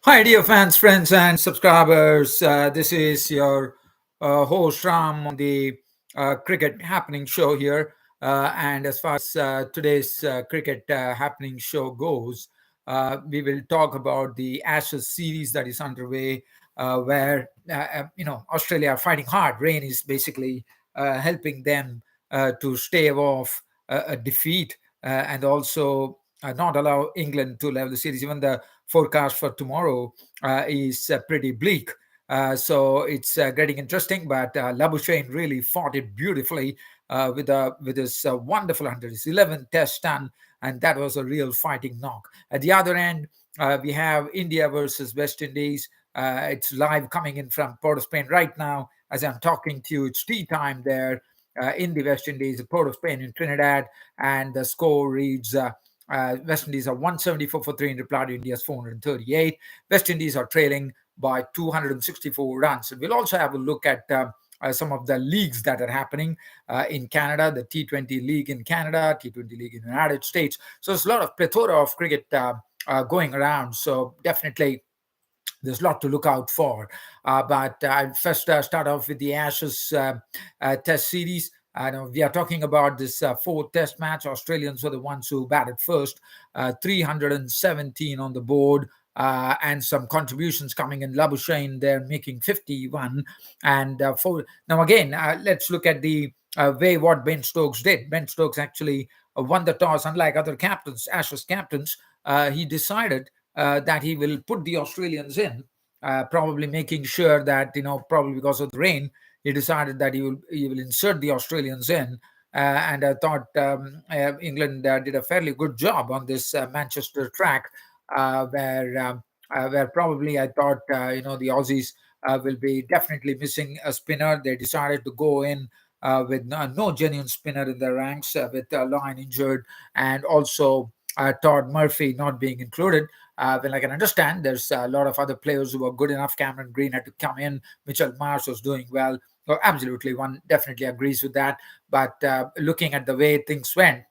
Hi, dear fans, friends, and subscribers. This is your host Ram on the Cricket Happening Show here. And as far as today's Cricket Happening Show goes, we will talk about the Ashes series that is underway, where Australia are fighting hard. Rain is basically helping them to stave off a defeat and also not allow England to level the series. Even the forecast for tomorrow is pretty bleak. So it's getting interesting, but Labuschagne really fought it beautifully with his wonderful 100, his 11th test done, and that was a real fighting knock. At the other end, we have India versus West Indies. It's live coming in from Port of Spain right now. As I'm talking to you, it's tea time there in the West Indies, Port of Spain in Trinidad, and the score reads West Indies are 174 for 300, reply to India's 438. West Indies are trailing by 264 runs. We'll also have a look at some of the leagues that are happening in Canada, the T20 league in Canada, T20 league in the United States. So there's a lot of plethora of cricket going around. So definitely there's a lot to look out for. But I'll first start off with the Ashes Test series. We are talking about this fourth Test match. Australians were the ones who batted first, 317 on the board. And some contributions coming in. Labuschagne, they're making 51. And now again, let's look at the way what Ben Stokes did. Ben Stokes actually won the toss, unlike other captains, Ashes captains. He decided that he will put the Australians in, probably making sure that, probably because of the rain, he decided that he will insert the Australians in. And I thought England did a fairly good job on this Manchester track, where probably I thought the Aussies will be definitely missing a spinner. They decided to go in with no genuine spinner in their ranks, with Lyon injured, and also Todd Murphy not being included. Well, I can understand there's a lot of other players who were good enough. Cameron Green had to come in. Mitchell Marsh was doing well. So absolutely, one definitely agrees with that. But looking at the way things went,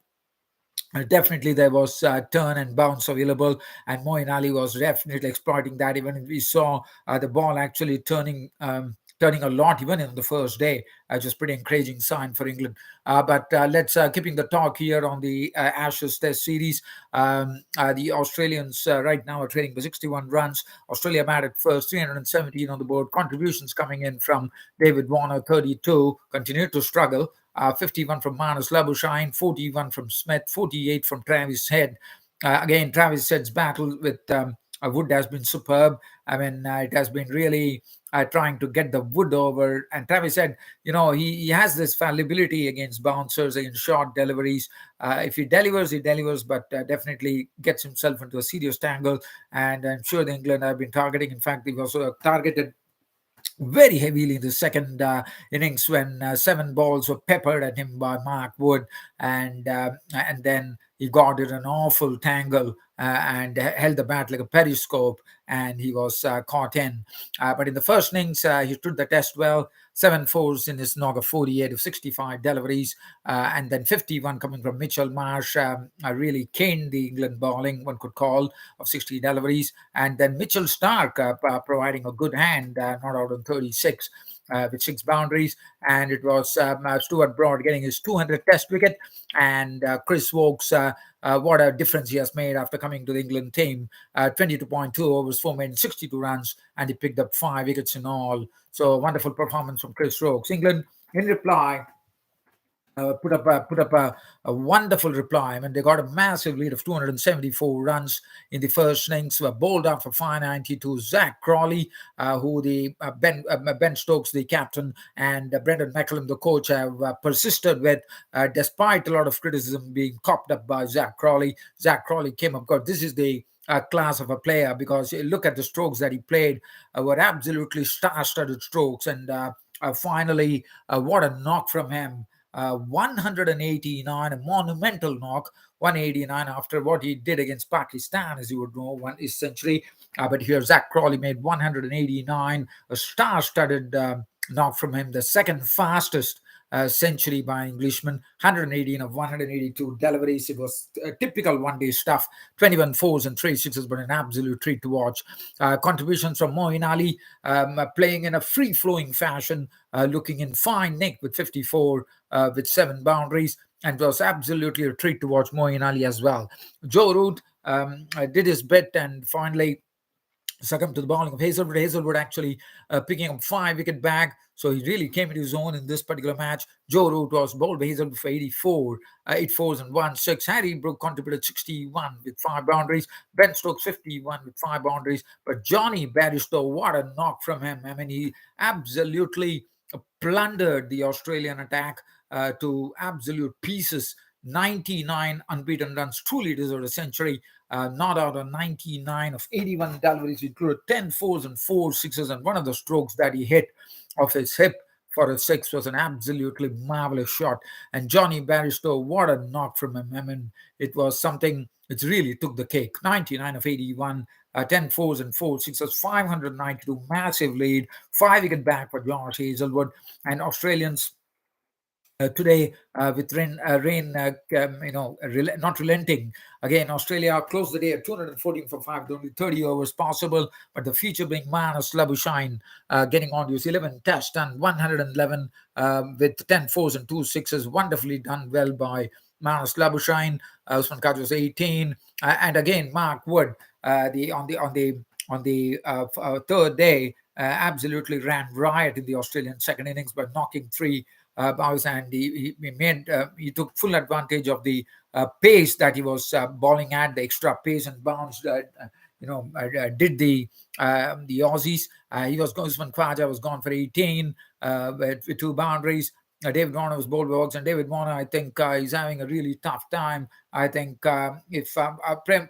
definitely there was turn and bounce available, and Moeen Ali was definitely exploiting that. Even we saw the ball actually turning a lot even in the first day, which is pretty encouraging sign for England. But let's keeping the talk here on the Ashes Test series. The Australians right now are trailing for 61 runs. Australia batted first, 317 on the board. Contributions coming in from David Warner, 32, continued to struggle. 51 from Marnus Labuschagne, 41 from Smith, 48 from Travis Head. Again, Travis Head's battle with Wood has been superb. I mean, it has been really trying to get the wood over. And Travis Head, he has this fallibility against bouncers, against short deliveries. If he delivers, but definitely gets himself into a serious tangle. And I'm sure the England have been targeting. In fact, he was targeted very heavily in the second innings when 7 balls were peppered at him by Mark Wood, and then he got in an awful tangle and held the bat like a periscope, and he was caught in. But in the first innings, he stood the test well. 7 fours in his knock of 48 of 65 deliveries, and then 51 coming from Mitchell Marsh. Really caned the England bowling, one could call, of 60 deliveries. And then Mitchell Stark providing a good hand, not out on 36. With 6 boundaries, and it was Stuart Broad getting his 200th Test wicket, and Chris Wokes, what a difference he has made after coming to the England team. 22.2 overs, 4 made 62 runs, and he picked up 5 wickets in all. So wonderful performance from Chris Wokes. England, in reply, put up a wonderful reply. I mean, they got a massive lead of 274 runs in the first innings. Were bowled out for 592. Zach Crawley, who the Ben Stokes, the captain, and Brendan McCullum, the coach, have persisted with, despite a lot of criticism being copped up by Zach Crawley. Zach Crawley came up. God, this is the class of a player, because you look at the strokes that he played, were absolutely star-studded strokes, and finally, what a knock from him. 189, a monumental knock, 189 after what he did against Pakistan, as you would know, his century. But here, Zach Crawley made 189, a star-studded knock from him, the second fastest century by an Englishman, 118 of 182 deliveries. It was typical one-day stuff, 21 fours and 3 sixes, but an absolute treat to watch. Contributions from Moeen Ali, playing in a free-flowing fashion, looking in fine nick with 54 with 7 boundaries. And it was absolutely a treat to watch Moeen Ali as well. Joe Root did his bit and finally succumbed to the bowling of Hazelwood. Hazelwood actually picking up 5-wicket bag. So he really came into his own in this particular match. Joe Root was bowled by Hazelwood for 84, 8 fours and 1 6. Harry Brook contributed 61 with 5 boundaries. Ben Stokes 51 with 5 boundaries. But Johnny Bairstow, what a knock from him. I mean, he absolutely plundered the Australian attack to absolute pieces. 99 unbeaten runs, truly deserved a century. Not out of 99 of 81 deliveries, he included 10 fours and 4 sixes, and one of the strokes that he hit off his hip for a 6 was an absolutely marvelous shot. And Johnny Bairstow, what a knock from him. I mean, it was something, it really took the cake. 99 of 81, 10 fours and 4 sixes, 592, massive lead, 5-wicket back for Josh Hazelwood. And Australians today with rain not relenting. Again, Australia closed the day at 214 for 5 with only 30 overs possible, but the feature being Manus Labuschagne getting on to his 11th test and 111 with 10 fours and 2 sixes, wonderfully done well by Manus Labuschagne. Usman Khawaja was 18, and again Mark Wood on the third day absolutely ran riot in the Australian second innings by knocking 3 bows, and he took full advantage of the pace that he was bowling at, the extra pace and bounce that did the Aussies. He was Usman Khawaja was gone for 18 with 2 boundaries. David Warner was bowled by Oaks, and David Warner, I think, he's having a really tough time. I think if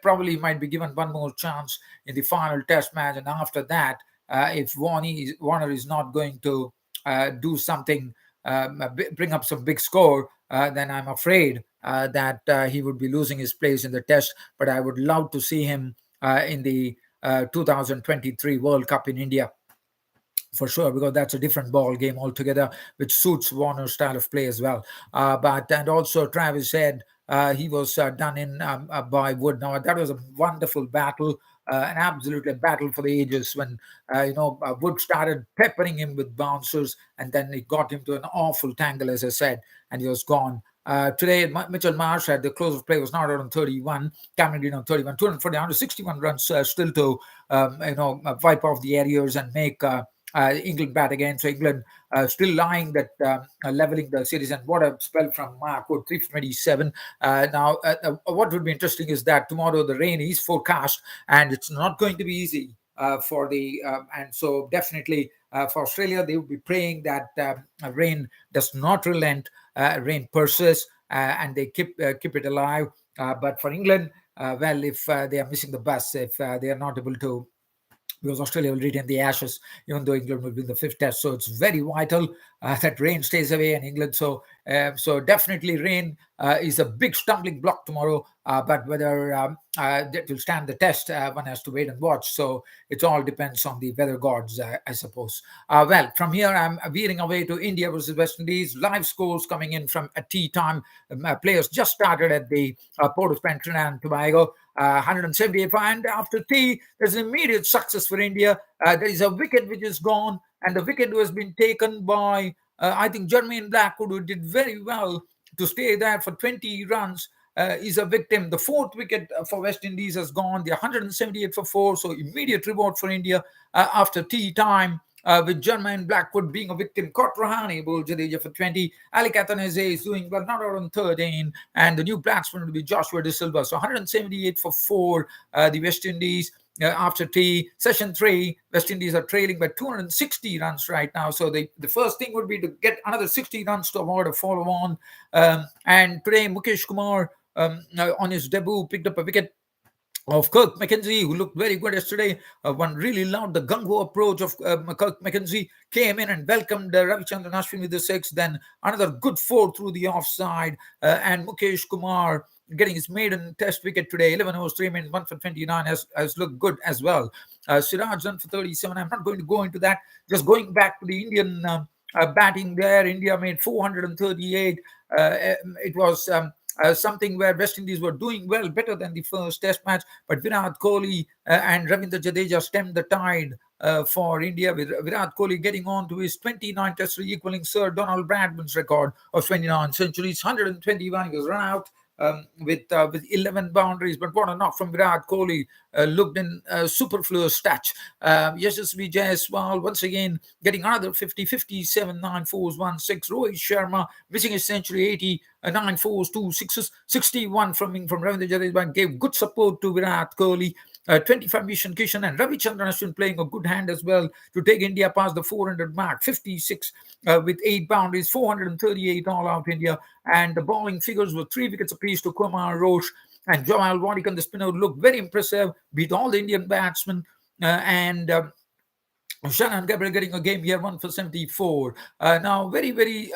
probably might be given one more chance in the final Test match, and after that, if Warner is not going to do something, bring up some big score, then I'm afraid that he would be losing his place in the Test. But I would love to see him in the 2023 World Cup in India, for sure, because that's a different ball game altogether, which suits Warner's style of play as well. And also Travis Head, he was done in by Wood. Now that was a wonderful battle, an absolute battle for the ages when Wood started peppering him with bouncers, and then it got him to an awful tangle, as I said, and he was gone. Today, Mitchell Marsh at the close of play was not out on 31. Cameron Green on 31, 240, 161 runs still to wipe off the Harriers and make England bat again. So England still lying that leveling the series. And what a spell from Mark Wood, 327. Now, what would be interesting is that tomorrow the rain is forecast, and it's not going to be easy for the and so definitely for Australia they will be praying that rain does not relent, rain persists, and they keep it alive. But for England, well, if they are missing the bus, if they are not able to, because Australia will retain the Ashes, even though England will win the 5th Test. So it's very vital that rain stays away in England. So definitely rain is a big stumbling block tomorrow. But whether that will stand the test, one has to wait and watch. So it all depends on the weather gods, I suppose. Well, from here, I'm veering away to India versus West Indies. Live scores coming in from at tea time. Players just started at the port of Trinidad and Tobago. 178, and after tea, there's an immediate success for India. There is a wicket which is gone, and the wicket was been taken by, I think, Jermaine Blackwood, who did very well to stay there for 20 runs. Is a victim. The 4th wicket for West Indies has gone. They're 178 for 4, so immediate reward for India after tea time. With Jermaine Blackwood being a victim. Kot Rahane bowled Jadeja for 20. Ali Kathanese is doing well, not out on 13. And the new batsman will be Joshua De Silva. So 178 for 4, the West Indies. After tea, session 3, West Indies are trailing by 260 runs right now. So the first thing would be to get another 60 runs to avoid a follow-on. And today, Mukesh Kumar, on his debut, picked up a wicket of Kirk McKenzie, who looked very good yesterday. One really loved the gung-ho approach of Kirk McKenzie, came in and welcomed Ravichandran Ashwin with the 6. Then another good 4 through the offside. And Mukesh Kumar getting his maiden test wicket today. 11 overs, 3 minutes, 1 for 29 has looked good as well. Siraj done for 37. I'm not going to go into that. Just going back to the Indian batting there. India made 438. It was something where West Indies were doing well, better than the first Test match. But Virat Kohli and Ravindra Jadeja stemmed the tide for India, with Virat Kohli getting on to his 29 Test, equaling Sir Donald Bradman's record of 29 centuries, 121. He was run out with 11 boundaries. But what a knock from Virat Kohli, looked in superfluous touch. Yashasvi Jaiswal once again getting another 50, 57, 9 fours, 1 6. Rohit Sharma missing his century, 80, 9 fours, 2 sixes, 61 from Ravindra Jadeja, gave good support to Virat Kohli. 25 Mishan Kishan and Ravichandran Ashwin playing a good hand as well to take India past the 400 mark. 56 with 8 boundaries, 438 all out India. And the bowling figures were 3 wickets apiece to Kumar Roche and Jamal Wadikan. The spinner looked very impressive, beat all the Indian batsmen. And Shannon Gabriel getting a game here, 1 for 74. Now, very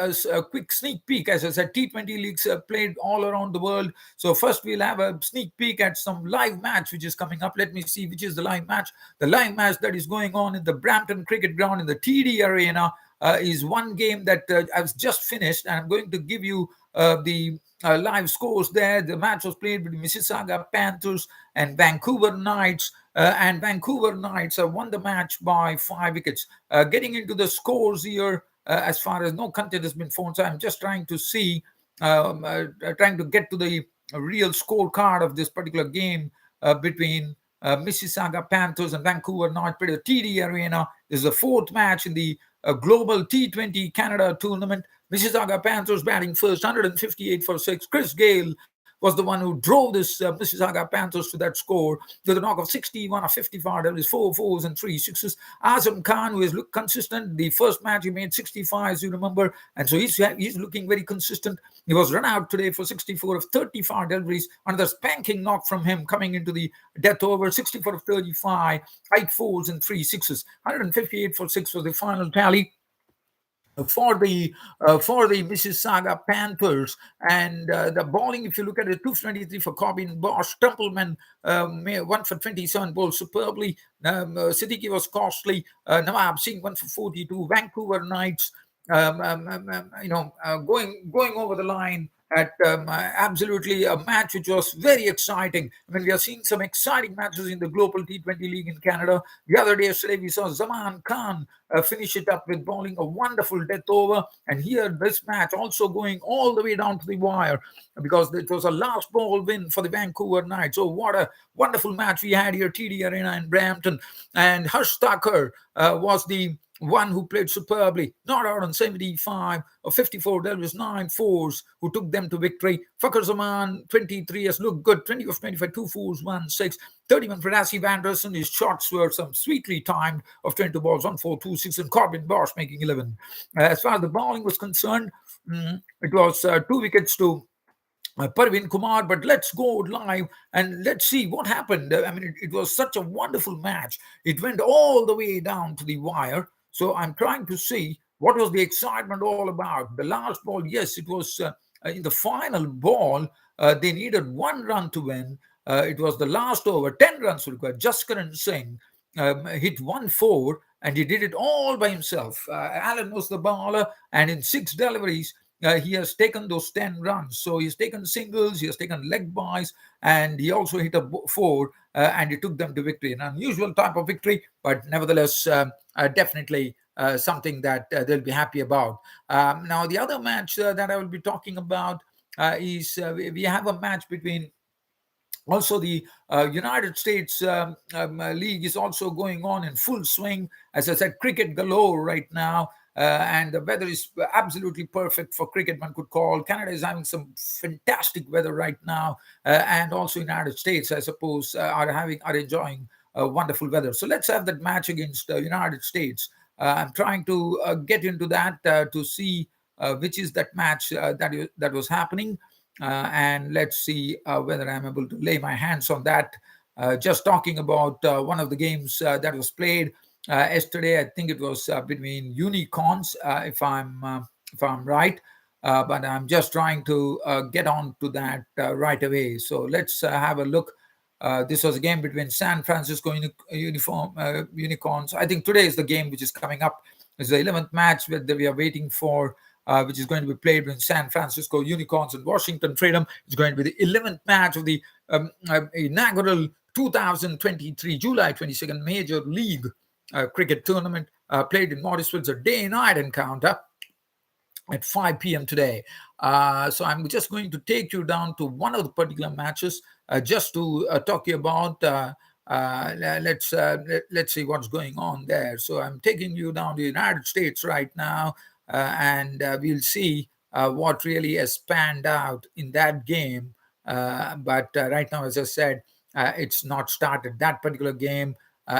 quick sneak peek. As I said, T20 leagues played all around the world. So first we'll have a sneak peek at some live match which is coming up. Let me see which is the live match. The live match that is going on in the Brampton Cricket Ground in the TD Arena is one game that I've just finished, and I'm going to give you the live scores there. The match was played between Mississauga Panthers and Vancouver Knights. And Vancouver Knights won the match by 5 wickets. Getting into the scores here, as far as no content has been found, so I'm just trying to see, trying to get to the real scorecard of this particular game between Mississauga Panthers and Vancouver Knights. The TD Arena is the 4th match in the Global T20 Canada tournament. Mississauga Panthers batting first, 158 for 6. Chris Gale was the one who drove this Mississauga Panthers to that score with a knock of 61 or 55. There was 4 fours and 3 sixes. Azam Khan, who has looked consistent. The first match he made 65, as you remember, and so he's looking very consistent. He was run out today for 64 of 35 deliveries. Another spanking knock from him coming into the death over, 64 of 35, 8 fours and 3 sixes. 158 for 6 was the final tally for the Mississauga Panthers. And the bowling, if you look at it, 223 for Corbin Bosch. Templeman 1 for 27, bowled superbly. Siddiqui was costly. Nawab Singh 1 for 42. Vancouver Knights going over the line at absolutely a match which was very exciting. I mean, we are seeing some exciting matches in the Global T20 League in Canada. The other day, yesterday, we saw Zaman Khan finish it up with bowling a wonderful death over. And here, this match also going all the way down to the wire, because it was a last ball win for the Vancouver Knights. So what a wonderful match we had here, TD Arena in Brampton. And Harsh Thakur was the one who played superbly, not out on 75 or 54. There was 9 fours who took them to victory. Fakhar Zaman, 23, has looked good. 20 of 25, 2 fours, 1 6. 31 for Rassie Vanderson. His shots were some sweetly timed of 22 balls, 1 4, 2 6, and Corbin Bosch making 11. As far as the bowling was concerned, it was 2 wickets to Parveen Kumar. But let's go live and let's see what happened. I mean, it was such a wonderful match. It went all the way down to the wire. So I'm trying to see what was the excitement all about. The last ball, yes, it was in the final ball. They needed 1 run to win. It was the last over, 10 runs required. Jaskaran Singh hit 1 4, and he did it all by himself. Alan was the bowler, and in 6 deliveries, he has taken those 10 runs. So he's taken singles, he has taken leg buys, and he also hit a 4, and he took them to victory. An unusual type of victory, but nevertheless, definitely something that they'll be happy about. Now, the other match that I will be talking about is we have a match between. Also, the United States League is also going on in full swing. As I said, cricket galore right now. And the weather is absolutely perfect for cricket, one could call. Canada is having some fantastic weather right now. And also United States, I suppose, are enjoying wonderful weather. So let's have that match against the United States. I'm trying to get into that to see which is that match that was happening. And let's see whether I'm able to lay my hands on that. Just talking about one of the games that was played yesterday. I think it was between Unicorns, if I'm right. But I'm just trying to get on to that right away. So let's have a look. This was a game between San Francisco Unicorns. I think today is the game which is coming up. It's the 11th match that we are waiting for, which is going to be played between San Francisco Unicorns and Washington Freedom. It's going to be the 11th match of the inaugural 2023 July 22nd Major League cricket tournament, played in Morrisville. It's a day-night encounter at 5 p.m. today. So I'm just going to take you down to one of the particular matches, just to talk to you about. Let's see what's going on there. So I'm taking you down to the United States right now, and we'll see what really has panned out in that game. But right now, as I said, it's not started. That particular game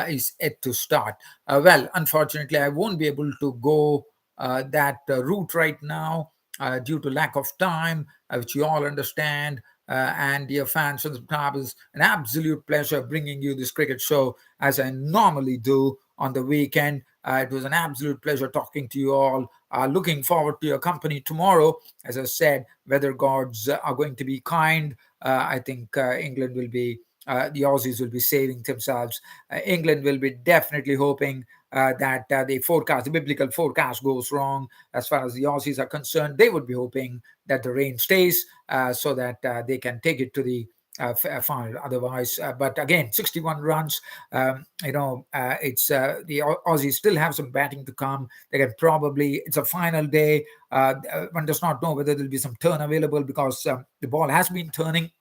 is yet to start. Well, unfortunately, I won't be able to go that route right now due to lack of time, which you all understand. And dear fans of the club, is an absolute pleasure bringing you this cricket show as I normally do on the weekend. It was an absolute pleasure talking to you all. Looking forward to your company tomorrow. As I said, weather gods are going to be kind. I think England will be. The Aussies will be saving themselves. England will be definitely hoping that the biblical forecast goes wrong as far as the Aussies are concerned. They would be hoping that the rain stays so that they can take it to the final. Otherwise, but again, 61 runs. It's the Aussies still have some batting to come. They can probably. It's a final day. One does not know whether there'll be some turn available because the ball has been turning.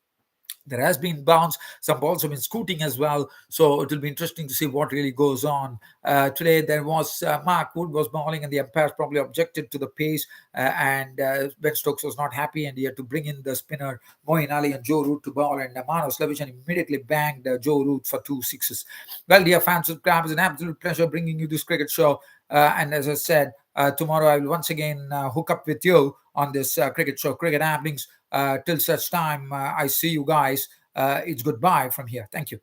There has been bounce. Some balls have been scooting as well. So it will be interesting to see what really goes on. Today, there was Mark Wood was bowling, and the umpires probably objected to the pace. And Ben Stokes was not happy, and he had to bring in the spinner Moeen Ali and Joe Root to bowl. And Manos Levishan immediately banged Joe Root for 2 sixes. Well, dear fans of the club, it's an absolute pleasure bringing you this cricket show. And as I said, tomorrow I will once again hook up with you on this cricket show, Cricket Happenings. Till such time, I see you guys. It's goodbye from here. Thank you.